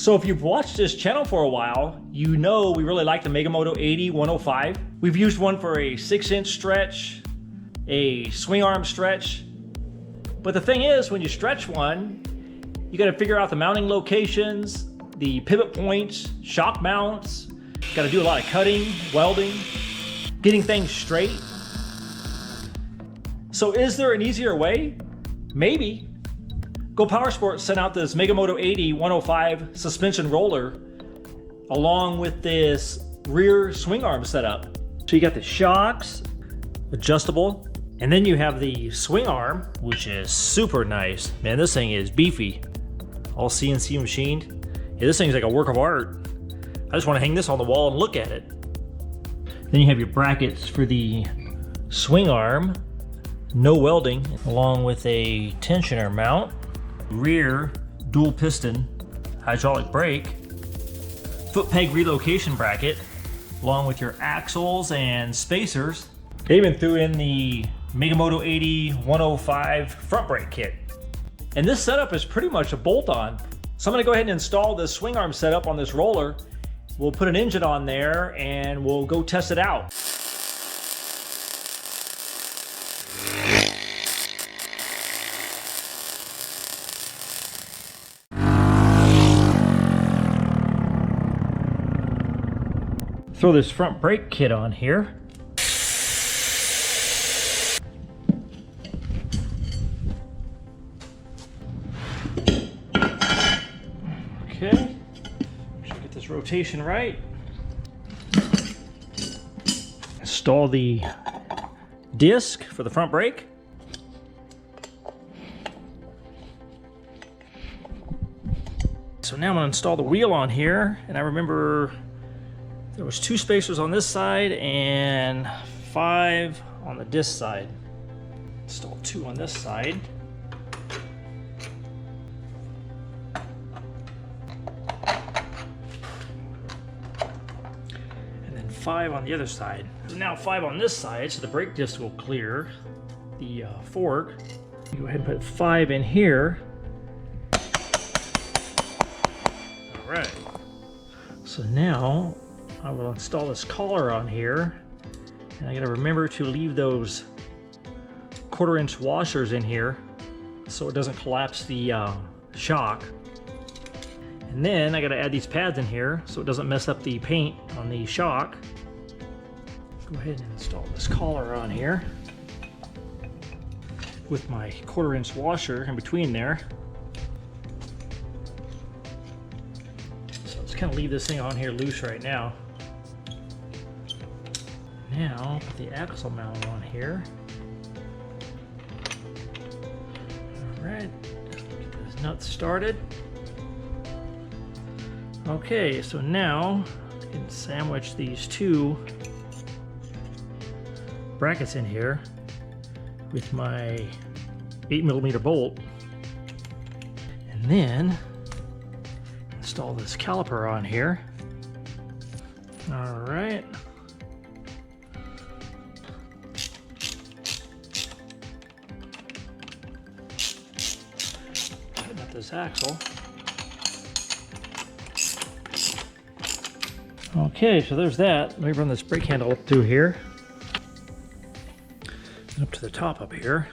So if you've watched this channel for a while, you know we really like the Mega Moto 80 105. We've used one for a 6-inch stretch, a swing arm stretch. But the thing is, when you stretch one, you got to figure out the mounting locations, the pivot points, shock mounts. Got to do a lot of cutting, welding, getting things straight. So is there an easier way? Maybe. GoPowerSports sent out this Mega Moto 80 105 suspension roller along with this rear swing arm setup. So you got the shocks, adjustable, and then you have the swing arm, which is super nice. Man, this thing is beefy. All CNC machined. Yeah, this thing's like a work of art. I just want to hang this on the wall and look at it. Then you have your brackets for the swing arm, no welding, along with a tensioner mount, rear dual piston hydraulic brake, foot peg relocation bracket, along with your axles and spacers. They even threw in the Mega Moto 80 105 front brake kit. And this setup is pretty much a bolt-on. So I'm gonna go ahead and install this swing arm setup on this roller. We'll put an engine on there and we'll go test it out. Throw this front brake kit on here. Okay, make sure I get this rotation right. Install the disc for the front brake. So now I'm gonna install the wheel on here, and I remember there was 2 spacers on this side and 5 on the disc side. Install 2 on this side. And then 5 on the other side. So now 5 on this side, so the brake disc will clear the fork. You go ahead and put 5 in here. All right. So now I will install this collar on here, and I gotta remember to leave those 1/4-inch washers in here so it doesn't collapse the shock. And then I gotta add these pads in here so it doesn't mess up the paint on the shock. Go ahead and install this collar on here with my 1/4-inch washer in between there. So let's kind of leave this thing on here loose right now. Now, put the axle mount on here. All right, get this nut started. Okay, so now I can sandwich these 2 brackets in here with my 8mm bolt. And then install this caliper on here. All right. This axle. Okay, so there's that. Let me run this brake handle up through here and up to the top up here.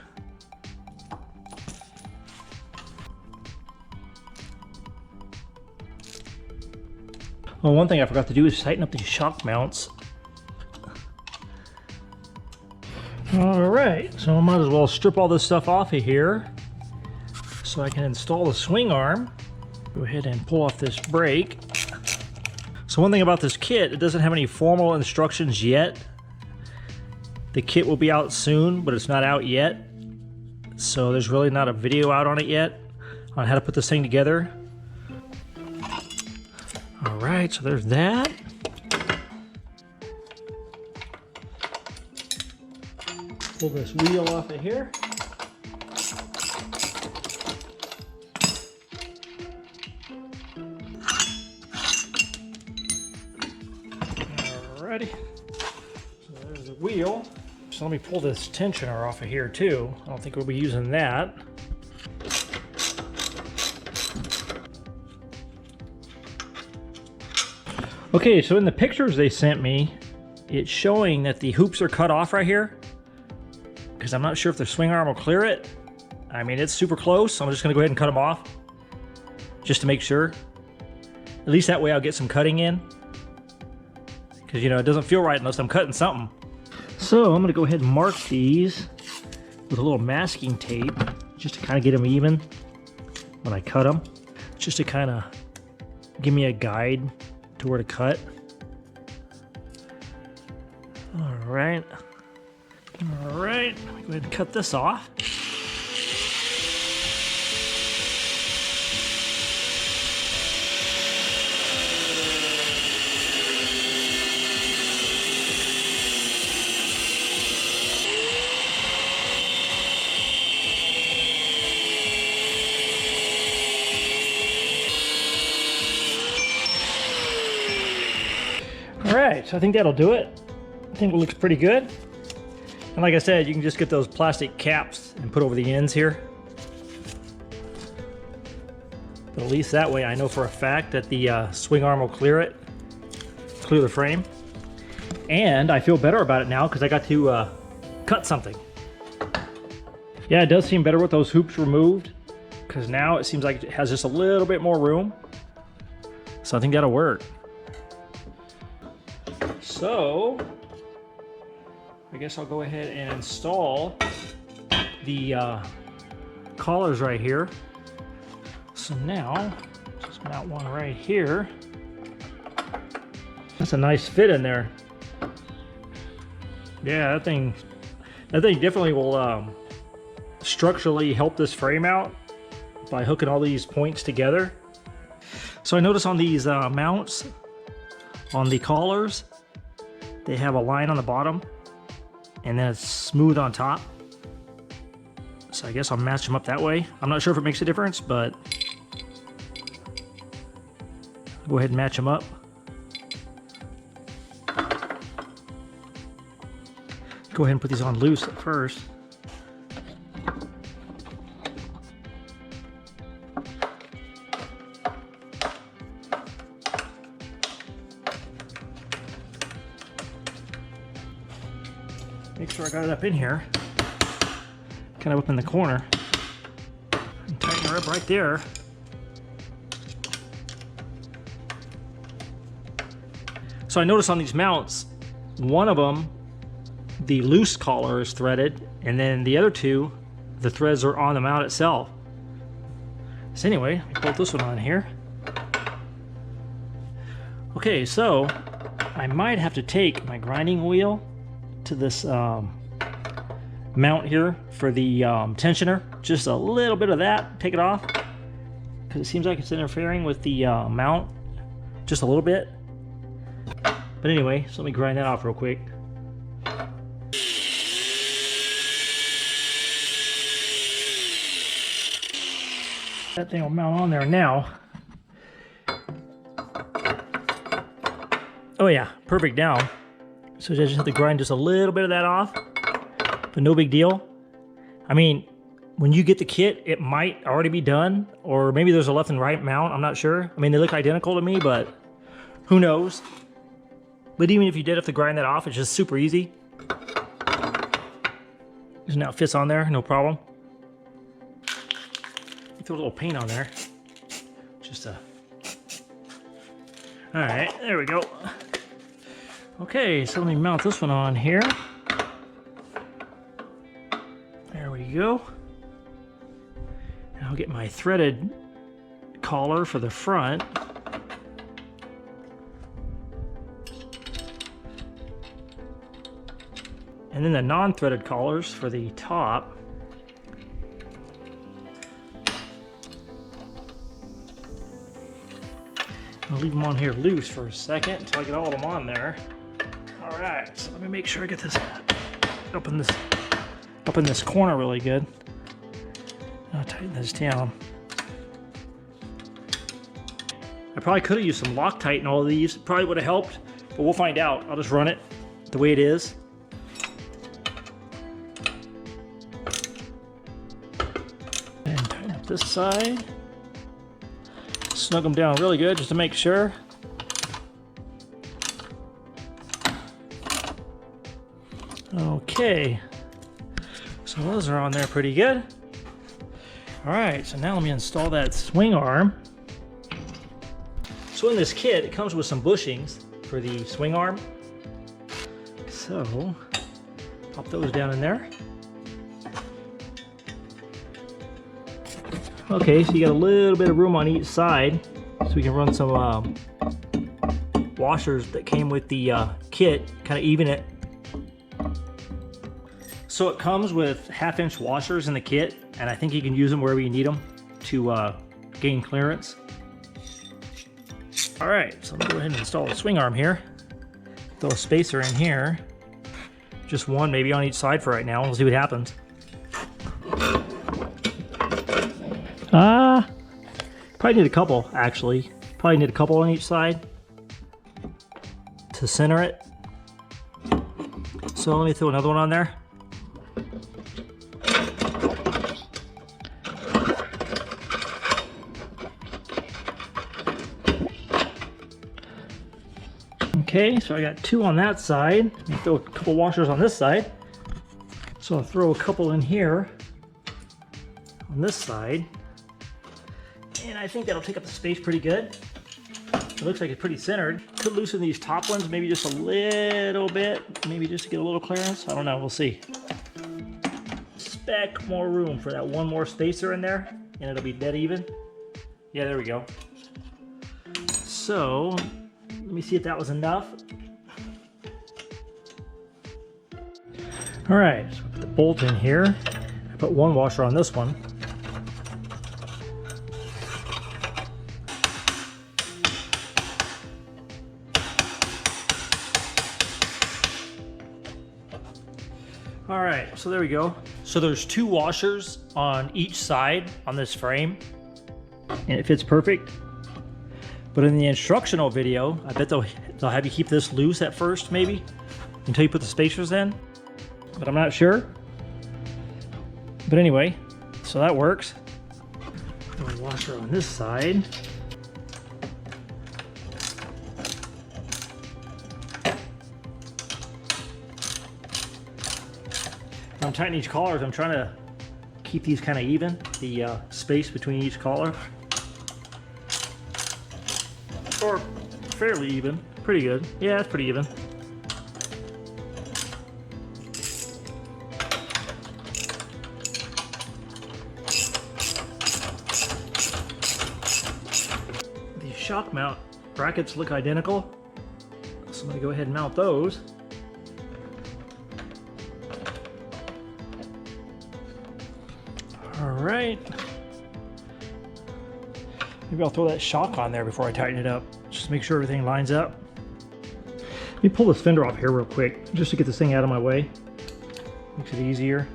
Well, one thing I forgot to do is tighten up these shock mounts. All right, so I might as well strip all this stuff off of here so I can install the swing arm. Go ahead and pull off this brake. So one thing about this kit, it doesn't have any formal instructions yet. The kit will be out soon, but it's not out yet. So there's really not a video out on it yet on how to put this thing together. All right, so there's that. Pull this wheel off of here. Alrighty, so there's the wheel. So let me pull this tensioner off of here too. I don't think we'll be using that. Okay, so in the pictures they sent me, it's showing that the hoops are cut off right here, because I'm not sure if the swing arm will clear it. I mean, it's super close, so I'm just gonna go ahead and cut them off, just to make sure. At least that way I'll get some cutting in, because you know, it doesn't feel right unless I'm cutting something. So I'm gonna go ahead and mark these with a little masking tape, just to kind of get them even when I cut them, just to kind of give me a guide to where to cut. All right, let me go ahead and cut this off. Alright, so I think that'll do it. I think it looks pretty good. And like I said, you can just get those plastic caps and put over the ends here. But at least that way I know for a fact that the swing arm will clear the frame. And I feel better about it now because I got to cut something. Yeah, it does seem better with those hoops removed, because now it seems like it has just a little bit more room. So I think that'll work. So, I guess I'll go ahead and install the collars right here. So now, just mount one right here. That's a nice fit in there. Yeah, that thing definitely will structurally help this frame out by hooking all these points together. So I notice on these mounts, on the collars, they have a line on the bottom and then it's smooth on top. So I guess I'll match them up that way. I'm not sure if it makes a difference, but I'll go ahead and match them up. Go ahead and put these on loose at first. Make sure I got it up in here, kind of up in the corner, and tighten her up right there. So I noticed on these mounts, one of them, the loose collar is threaded, and then the other two, the threads are on the mount itself. So anyway, let me bolt this one on here. Okay, so I might have to take my grinding wheel to this mount here for the tensioner. Just a little bit of that, take it off, because it seems like it's interfering with the mount just a little bit. But anyway, so let me grind that off real quick. That thing will mount on there now. Oh yeah, perfect now. So I just have to grind just a little bit of that off, but no big deal. I mean, when you get the kit, it might already be done, or maybe there's a left and right mount, I'm not sure. I mean, they look identical to me, but who knows? But even if you did have to grind that off, it's just super easy. Just now it fits on there, no problem. Throw a little paint on there. Just a... Alright, there we go. Okay, so let me mount this one on here. There we go. And I'll get my threaded collar for the front. And then the non-threaded collars for the top. I'll leave them on here loose for a second until I get all of them on there. All right, so let me make sure I get this up in this corner really good. I'll tighten this down. I probably could have used some Loctite in all of these. Probably would have helped, but we'll find out. I'll just run it the way it is. And tighten up this side. Snug them down really good just to make sure. Okay, so those are on there pretty good. All right, so now let me install that swing arm. So in this kit, it comes with some bushings for the swing arm. So pop those down in there. Okay, so you got a little bit of room on each side, so we can run some washers that came with the kit, kind of even it. So it comes with 1/2-inch washers in the kit, and I think you can use them wherever you need them to gain clearance. All right, so let me go ahead and install the swing arm here. Throw a spacer in here, just one maybe on each side for right now. We'll see what happens. Probably need a couple, actually. Probably need a couple on each side to center it. So let me throw another one on there. Okay, so I got 2 on that side. Let me throw a couple washers on this side. So I'll throw a couple in here on this side. And I think that'll take up the space pretty good. It looks like it's pretty centered. Could loosen these top ones maybe just a little bit, maybe just to get a little clearance. I don't know, we'll see. Speck more room for that one more spacer in there, and it'll be dead even. Yeah, there we go. So, let me see if that was enough. All right, so put the bolt in here. I put 1 washer on this one. All right, so there we go. So there's 2 washers on each side on this frame, and it fits perfect. But in the instructional video, I bet they'll have you keep this loose at first, maybe, until you put the spacers in. But I'm not sure. But anyway, so that works. Throw a washer on this side. I'm tightening each collar. I'm trying to keep these kind of even, the space between each collar. Or fairly even. Pretty good. Yeah, it's pretty even. These shock mount brackets look identical, so I'm going to go ahead and mount those. Alright. Maybe I'll throw that shock on there before I tighten it up. Just make sure everything lines up. Let me pull this fender off here real quick, just to get this thing out of my way. Makes it easier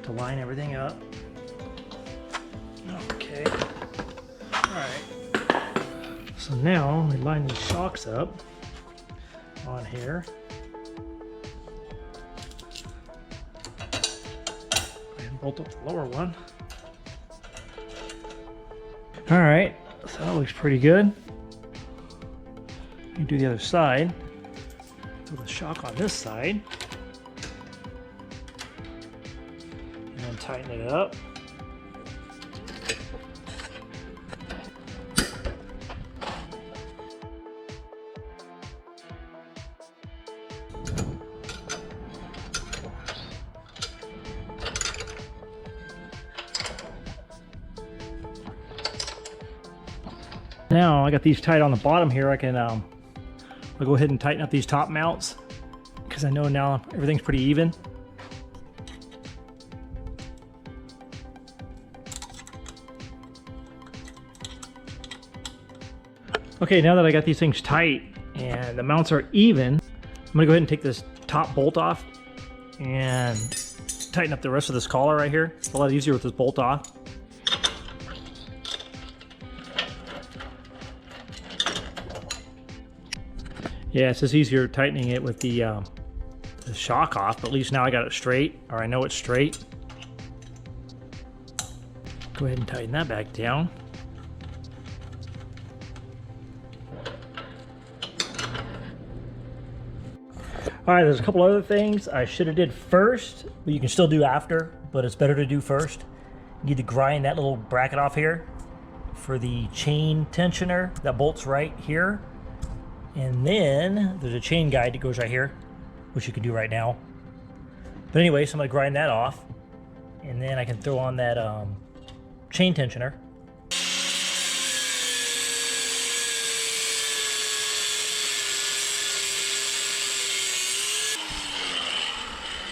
to line everything up. Okay. Alright. So now we line these shocks up on here. Bolt up the lower one. All right, so that looks pretty good. You do the other side. Throw the shock on this side, and then tighten it up. Now I got these tight on the bottom here. I can I'll go ahead and tighten up these top mounts because I know now everything's pretty even. Okay, now that I got these things tight and the mounts are even, I'm gonna go ahead and take this top bolt off and tighten up the rest of this collar right here. It's a lot easier with this bolt off. Yeah, it's just easier tightening it with the shock off, but at least now I got it straight, or I know it's straight. Go ahead and tighten that back down. All right, there's a couple other things I should have did first, but you can still do after, but it's better to do first. You need to grind that little bracket off here for the chain tensioner that bolts right here. And then there's a chain guide that goes right here, which you can do right now. But anyway, so I'm gonna grind that off, and then I can throw on that chain tensioner.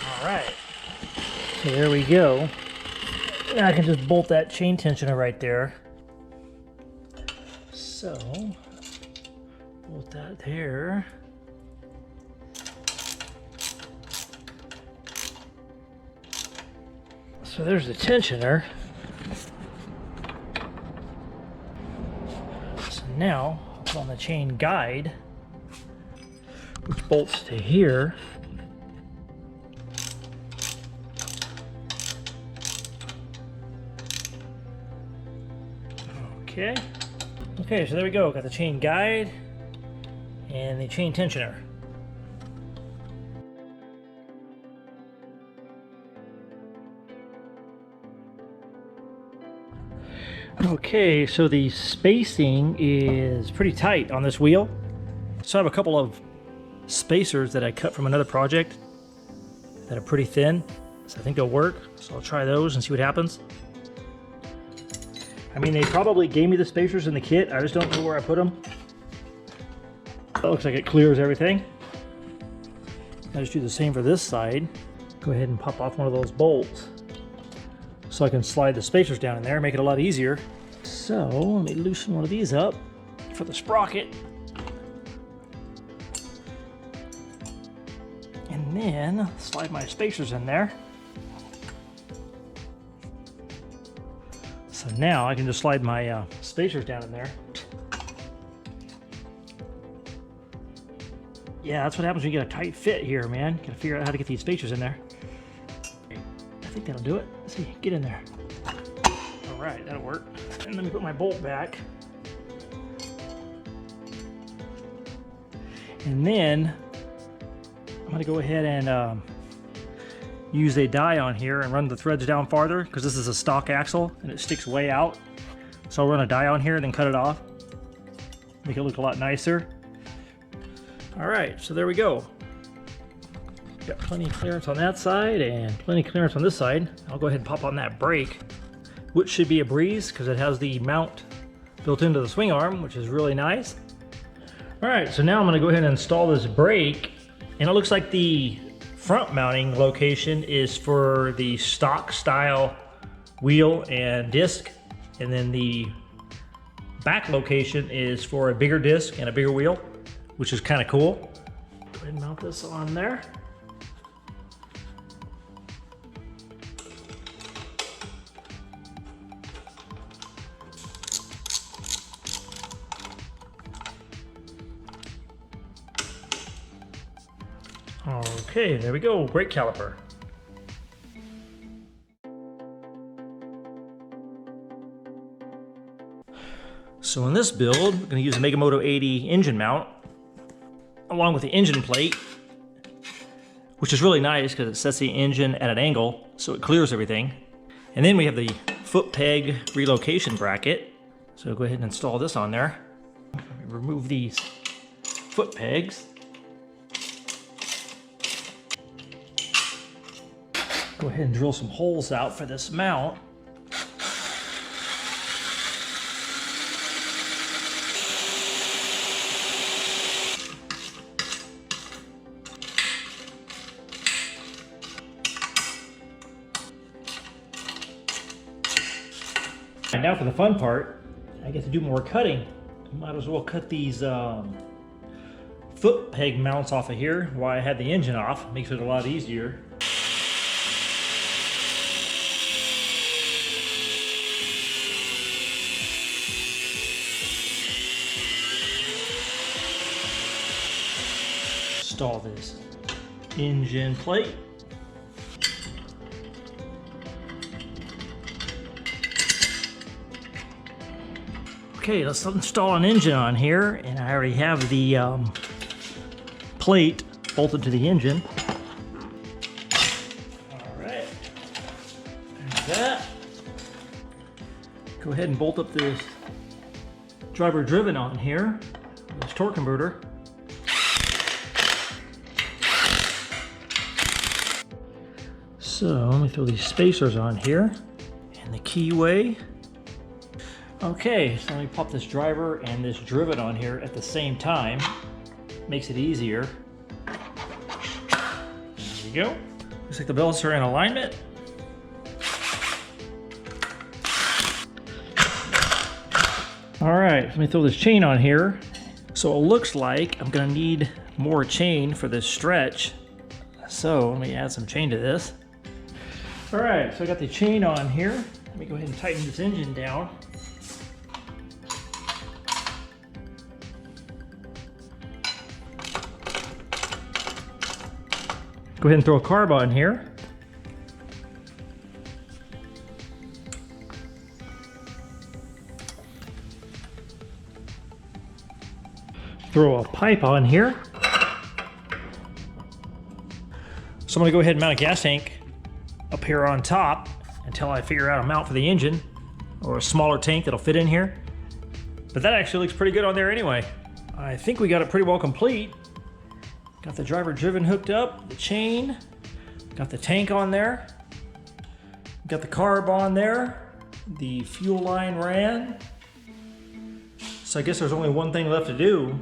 All right, so there we go. Now I can just bolt that chain tensioner right there. So, bolt that there. So there's the tensioner. So now, I'll put on the chain guide, which bolts to here. Okay. Okay, so there we go. Got the chain guide and the chain tensioner. Okay, so the spacing is pretty tight on this wheel. So I have a couple of spacers that I cut from another project that are pretty thin, so I think they'll work. So I'll try those and see what happens. I mean, they probably gave me the spacers in the kit. I just don't know where I put them. That looks like it clears everything. I just do the same for this side. Go ahead and pop off one of those bolts so I can slide the spacers down in there, make it a lot easier. So let me loosen one of these up for the sprocket. And then slide my spacers in there. So now I can just slide my spacers down in there. Yeah, that's what happens when you get a tight fit here, man. Gotta figure out how to get these spacers in there. I think that'll do it. Let's see, get in there. All right, that'll work. And let me put my bolt back. And then I'm gonna go ahead and use a die on here and run the threads down farther, because this is a stock axle and it sticks way out. So I'll run a die on here and then cut it off. Make it look a lot nicer. All right, so there we go. Got plenty of clearance on that side and plenty of clearance on this side. I'll go ahead and pop on that brake, which should be a breeze because it has the mount built into the swing arm, which is really nice. All right, so now I'm gonna go ahead and install this brake, and it looks like the front mounting location is for the stock style wheel and disc, and then the back location is for a bigger disc and a bigger wheel, which is kind of cool. Go ahead and mount this on there. Okay, there we go, brake caliper. So in this build, we're going to use a Mega Moto 80 engine mount, along with the engine plate, which is really nice because it sets the engine at an angle, so it clears everything. And then we have the foot peg relocation bracket. So go ahead and install this on there. Remove these foot pegs. Go ahead and drill some holes out for this mount. And now for the fun part, I get to do more cutting. Might as well cut these foot peg mounts off of here while I had the engine off. Makes it a lot easier. Install this engine plate. Okay, let's install an engine on here, and I already have the plate bolted to the engine. All right, there's that. Go ahead and bolt up this driver driven on here, this torque converter. So let me throw these spacers on here and the keyway. Okay, so let me pop this driver and this driven on here at the same time. Makes it easier. There you go. Looks like the belts are in alignment. All right, let me throw this chain on here. So it looks like I'm gonna need more chain for this stretch. So let me add some chain to this. All right, so I got the chain on here. Let me go ahead and tighten this engine down. Go ahead and throw a carb on here. Throw a pipe on here. So I'm gonna go ahead and mount a gas tank up here on top until I figure out a mount for the engine or a smaller tank that'll fit in here. But that actually looks pretty good on there anyway. I think we got it pretty well complete. Got the driver driven hooked up, the chain, got the tank on there, got the carb on there, the fuel line ran. So I guess there's only one thing left to do.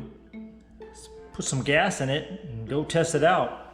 Let's put some gas in it and go test it out.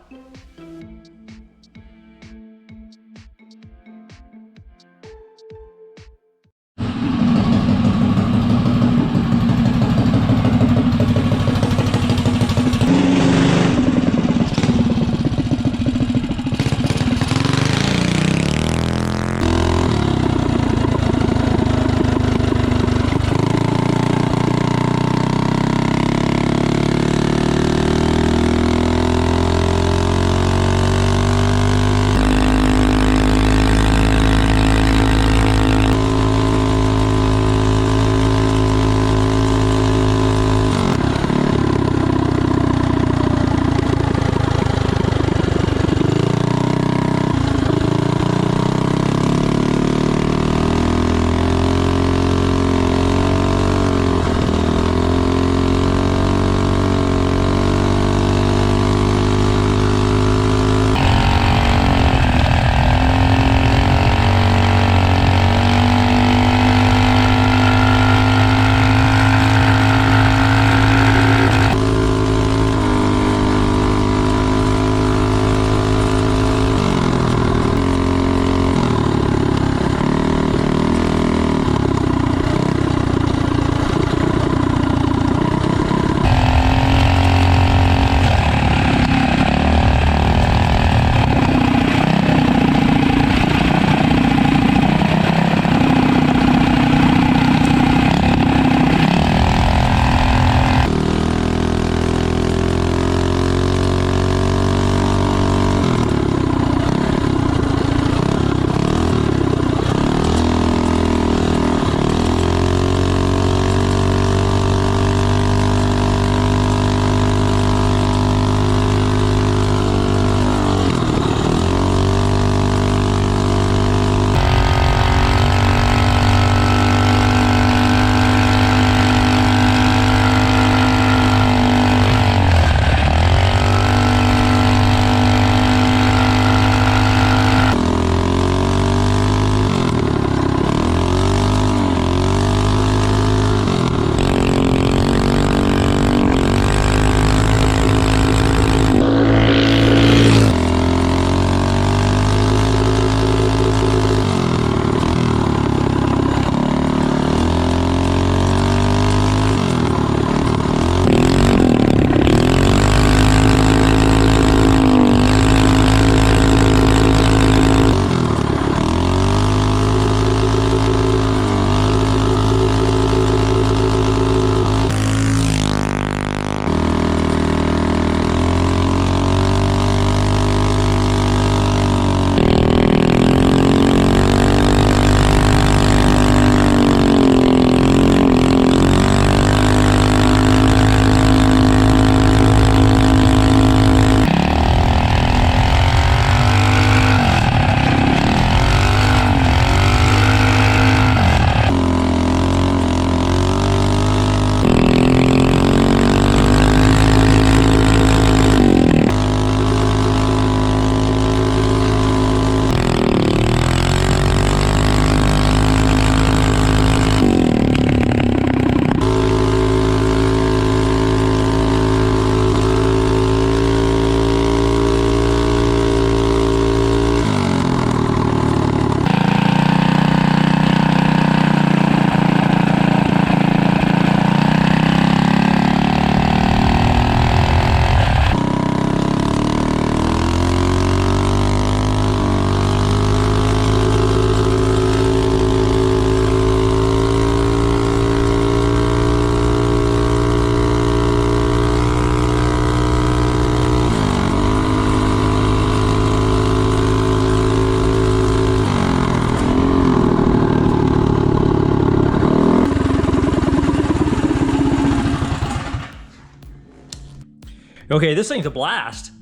Okay, this thing's a blast.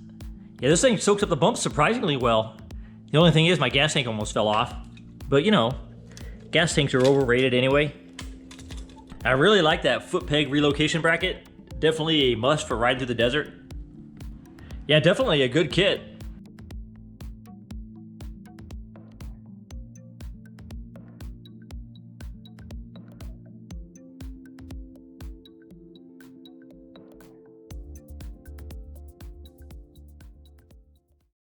Yeah, this thing soaks up the bumps surprisingly well. The only thing is my gas tank almost fell off. But you know, gas tanks are overrated anyway. I really like that foot peg relocation bracket. Definitely a must for riding through the desert. Yeah, definitely a good kit.